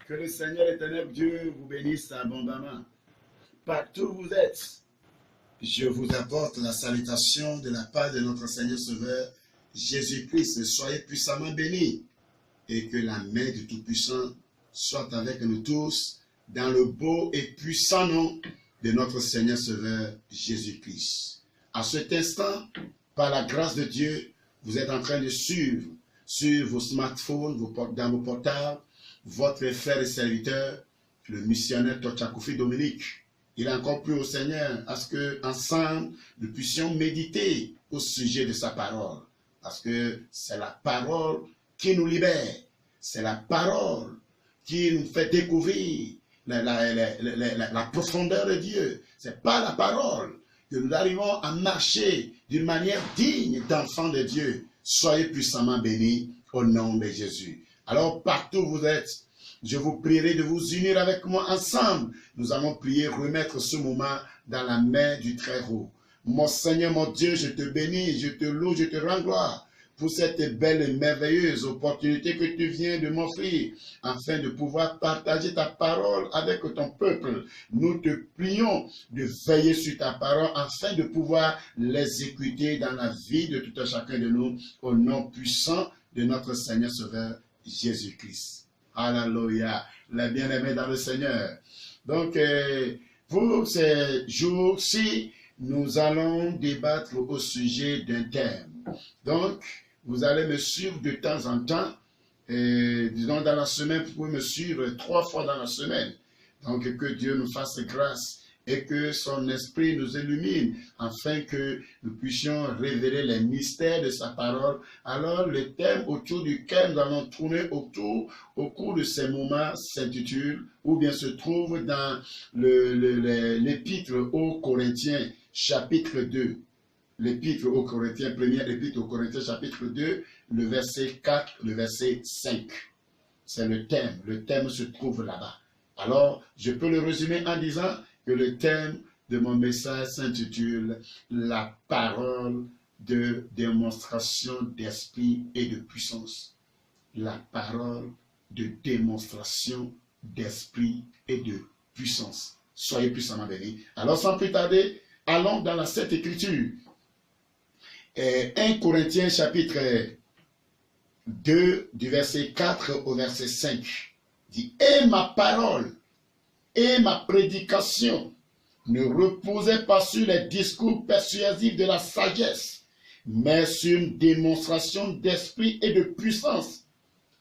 Que le Seigneur éternel Dieu vous bénisse abondamment. Partout où vous êtes, je vous apporte la salutation de la part de notre Seigneur Sauveur Jésus-Christ. Soyez puissamment bénis et que la main du Tout-Puissant soit avec nous tous dans le beau et puissant nom de notre Seigneur Sauveur Jésus-Christ. À cet instant, par la grâce de Dieu, vous êtes en train de suivre sur vos smartphones, dans vos portables, votre frère et serviteur, le missionnaire Tochakoufi Dominique. Il a encore plu au Seigneur à ce que, ensemble, nous puissions méditer au sujet de sa parole. Parce que c'est la parole qui nous libère. C'est la parole qui nous fait découvrir la profondeur de Dieu. Ce n'est pas la parole que nous arrivons à marcher d'une manière digne d'enfants de Dieu. Soyez puissamment bénis au nom de Jésus. Alors, partout où vous êtes, je vous prierai de vous unir avec moi ensemble. Nous allons prier, remettre ce moment dans la main du Très-Haut. Mon Seigneur, mon Dieu, je te bénis, je te loue, je te rends gloire pour cette belle et merveilleuse opportunité que tu viens de m'offrir afin de pouvoir partager ta parole avec ton peuple. Nous te prions de veiller sur ta parole afin de pouvoir l'exécuter dans la vie de tout un chacun de nous au nom puissant de notre Seigneur Sauveur Jésus-Christ. Alléluia, les bien-aimés dans le Seigneur. Donc, pour ces jours-ci, nous allons débattre au sujet d'un thème. Donc, vous allez me suivre de temps en temps. Disons, dans la semaine, vous pouvez me suivre 3 fois dans la semaine. Donc, que Dieu nous fasse grâce et que son esprit nous illumine afin que nous puissions révéler les mystères de sa parole. Alors, le thème autour duquel nous allons tourner autour au cours de ces moments s'intitule, ou bien se trouve dans l'épître aux Corinthiens, chapitre 2. L'épître aux Corinthiens, première épître aux Corinthiens, chapitre 2, le verset 4, le verset 5. C'est le thème. Le thème se trouve là-bas. Alors, je peux le résumer en disant que le thème de mon message s'intitule « La parole de démonstration d'esprit et de puissance ». La parole de démonstration d'esprit et de puissance. Soyez puissamment bénis. Alors, sans plus tarder, allons dans la Sainte Écriture. 1 Corinthiens chapitre 2, du verset 4 au verset 5, dit « Et ma parole et ma prédication ne reposaient pas sur les discours persuasifs de la sagesse, mais sur une démonstration d'esprit et de puissance,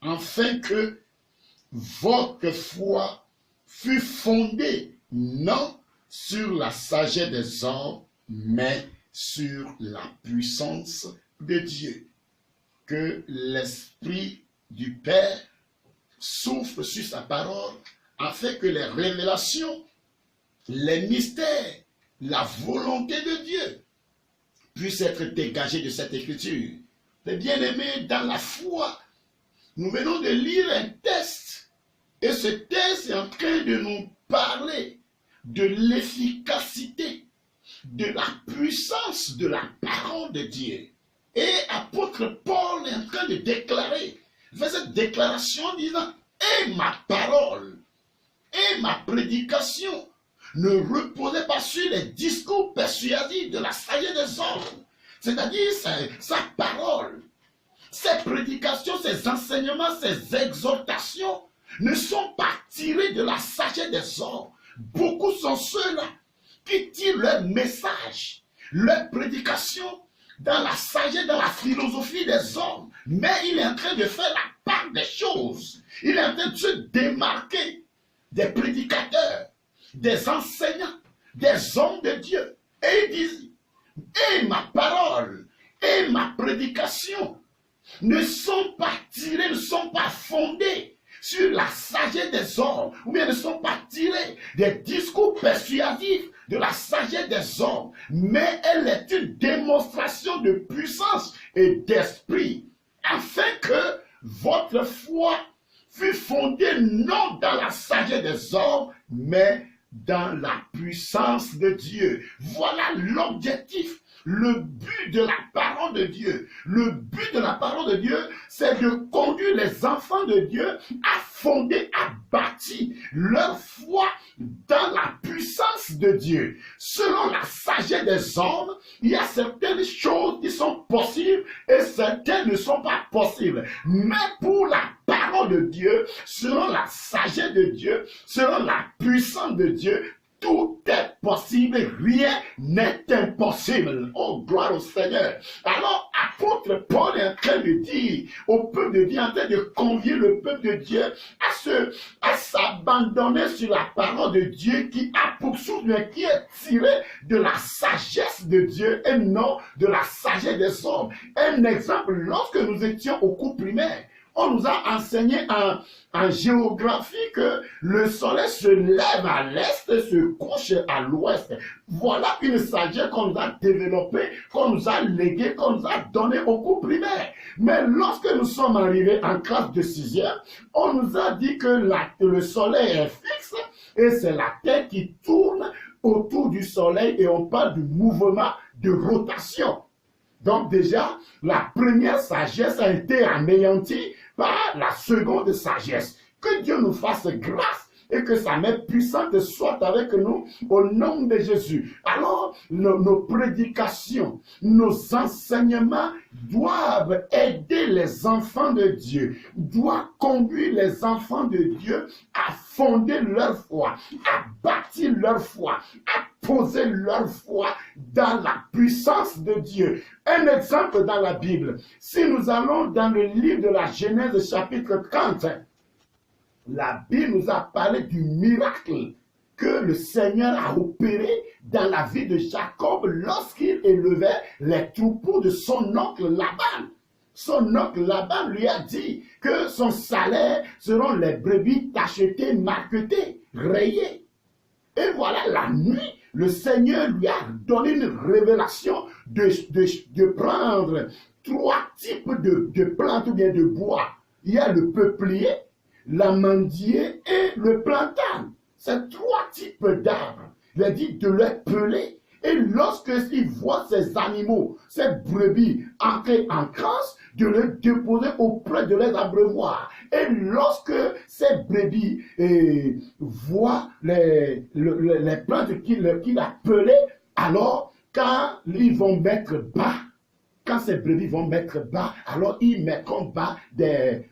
afin que votre foi fût fondée non sur la sagesse des hommes, mais sur la puissance de Dieu. Que l'Esprit du Père souffle sur sa parole afin que les révélations, les mystères, la volonté de Dieu puissent être dégagés de cette écriture. Les bien-aimés, dans la foi, nous venons de lire un texte et ce texte est en train de nous parler de l'efficacité, de la puissance de la parole de Dieu. Et apôtre Paul est en train de déclarer, fait cette déclaration en disant, et ma parole, et ma prédication ne reposaient pas sur les discours persuasifs de la sagesse des hommes. C'est-à-dire sa parole, ses prédications, ses enseignements, ses exhortations ne sont pas tirés de la sagesse des hommes. Beaucoup sont ceux-là qui tirent leur message, leur prédication dans la sagesse, dans la philosophie des hommes. Mais il est en train de faire la part des choses. Il est en train de se démarquer des prédicateurs, des enseignants, des hommes de Dieu. Et il dit, et ma parole, et ma prédication ne sont pas tirées, ne sont pas fondées sur la sagesse des hommes, ou bien ne sont pas tirées des discours persuasifs de la sagesse des hommes, mais elle est une démonstration de puissance et d'esprit, afin que votre foi fût fondée non dans la sagesse des hommes, mais dans la puissance de Dieu. Voilà l'objectif. Le but de la parole de Dieu, le but de la parole de Dieu, c'est de conduire les enfants de Dieu à fonder, à bâtir leur foi dans la puissance de Dieu. Selon la sagesse des hommes, il y a certaines choses qui sont possibles et certaines ne sont pas possibles. Mais pour la parole de Dieu, selon la sagesse de Dieu, selon la puissance de Dieu, tout est possible, rien n'est impossible. Oh, gloire au Seigneur. Alors, apôtre Paul est en train de dire au peuple de Dieu, en train de convier le peuple de Dieu à s'abandonner sur la parole de Dieu qui a pour source, qui est tirée de la sagesse de Dieu et non de la sagesse des hommes. Un exemple, lorsque nous étions au cours primaire, on nous a enseigné en géographie que le soleil se lève à l'est et se couche à l'ouest. Voilà une sagesse qu'on nous a développée, qu'on nous a léguée, qu'on nous a donnée au cours primaire. Mais lorsque nous sommes arrivés en classe de 6e, on nous a dit que le soleil est fixe et c'est la Terre qui tourne autour du soleil et on parle du mouvement de rotation. Donc déjà, la première sagesse a été anéantie par la seconde sagesse. Que Dieu nous fasse grâce et que sa main puissante soit avec nous au nom de Jésus. Alors, nos prédications, nos enseignements doivent aider les enfants de Dieu, doivent conduire les enfants de Dieu à fonder leur foi, à bâtir leur foi, à poser leur foi dans la puissance de Dieu. Un exemple dans la Bible. Si nous allons dans le livre de la Genèse chapitre 30, la Bible nous a parlé du miracle que le Seigneur a opéré dans la vie de Jacob lorsqu'il élevait les troupeaux de son oncle Laban. Son oncle Laban lui a dit que son salaire seront les brebis tachetées, marquetées, rayées. Et voilà, la nuit, le Seigneur lui a donné une révélation de prendre 3 types de plantes ou bien de bois. Il y a le peuplier, l'amandier et le platane. C'est 3 types d'arbres. Il a dit de les peler. Et lorsque il voit ces animaux, ces brebis entrer en crasse, de les déposer auprès de les abreuvoirs. Et lorsque ces brebis voient les plantes qu'il a pelées, alors quand ils vont mettre bas, quand ces brebis vont mettre bas, alors ils mettront bas des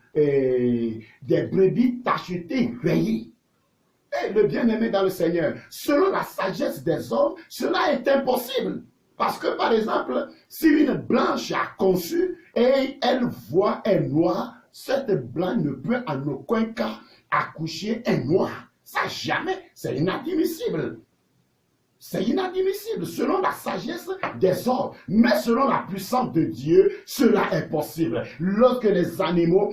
brebis tachetées, rayées. Et le bien-aimé dans le Seigneur, selon la sagesse des hommes, cela est impossible. Parce que, par exemple, si une blanche a conçu et elle voit un noir, cette blanche ne peut en aucun cas accoucher un noir. Ça jamais, c'est inadmissible. C'est inadmissible selon la sagesse des hommes. Mais selon la puissance de Dieu, cela est possible. Lorsque les animaux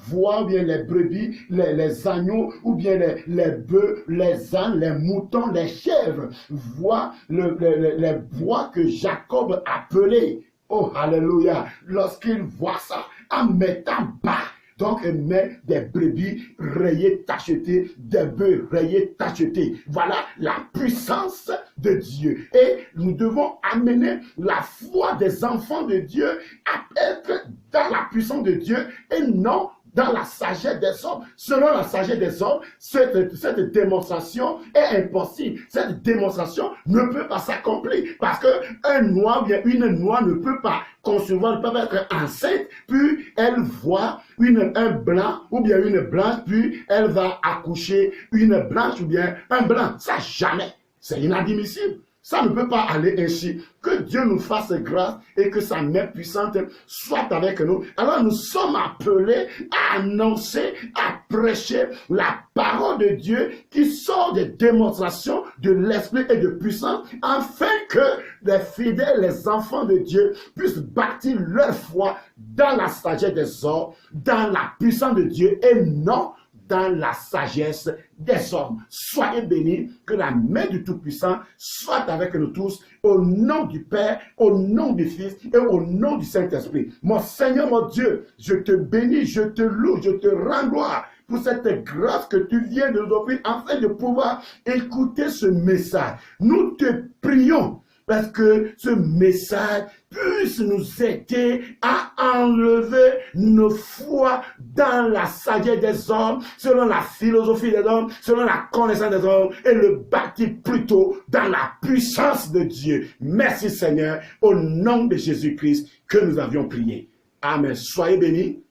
voient bien les brebis, les agneaux, ou bien les bœufs, les ânes, les moutons, les chèvres, voient les bois que Jacob a pelés. Oh, alléluia. Lorsqu'ils voient ça, en mettant bas, donc, elle met des brebis rayées, tachetées, des bœufs rayés, tachetés. Voilà la puissance de Dieu. Et nous devons amener la foi des enfants de Dieu à être dans la puissance de Dieu et non dans la sagesse des hommes. Selon la sagesse des hommes, cette démonstration est impossible. Cette démonstration ne peut pas s'accomplir parce qu'un noir ou bien une noire ne peut pas concevoir, ne peut pas être enceinte, puis elle voit un blanc ou bien une blanche, puis elle va accoucher une blanche ou bien un blanc. Ça jamais. C'est inadmissible. Ça ne peut pas aller ainsi. Que Dieu nous fasse grâce et que sa main puissante soit avec nous. Alors nous sommes appelés à annoncer, à prêcher la parole de Dieu qui sort des démonstrations de l'esprit et de puissance afin que les fidèles, les enfants de Dieu puissent bâtir leur foi dans la sagesse des hommes, dans la puissance de Dieu et non dans la sagesse des hommes. Soyez bénis, que la main du Tout-Puissant soit avec nous tous, au nom du Père, au nom du Fils et au nom du Saint-Esprit. Mon Seigneur, mon Dieu, je te bénis, je te loue, je te rends gloire pour cette grâce que tu viens de nous offrir afin de pouvoir écouter ce message. Nous te prions parce que ce message puisse nous aider à enlever nos foi dans la sagesse des hommes, selon la philosophie des hommes, selon la connaissance des hommes, et le bâtir plutôt dans la puissance de Dieu. Merci Seigneur, au nom de Jésus-Christ que nous avions prié. Amen. Soyez bénis.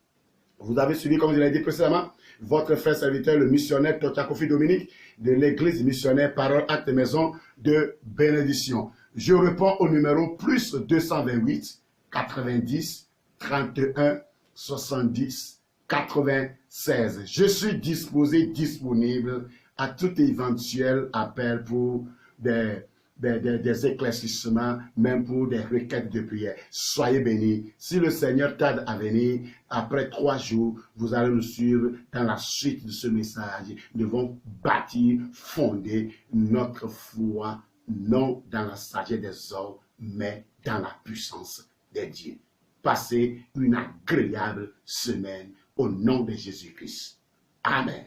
Vous avez suivi, comme je l'ai dit précédemment, votre frère serviteur, le missionnaire Tochakofi Dominique, de l'église missionnaire Parole Acte Maison de bénédiction. Je réponds au numéro plus 228 90 31 70 96. Je suis disponible à tout éventuel appel pour des éclaircissements, même pour des requêtes de prière. Soyez bénis. Si le Seigneur tarde à venir, après 3 jours, vous allez nous suivre dans la suite de ce message. Nous devons bâtir, fonder notre foi, non dans la sagesse des hommes, mais dans la puissance des dieux. Passez une agréable semaine au nom de Jésus-Christ. Amen.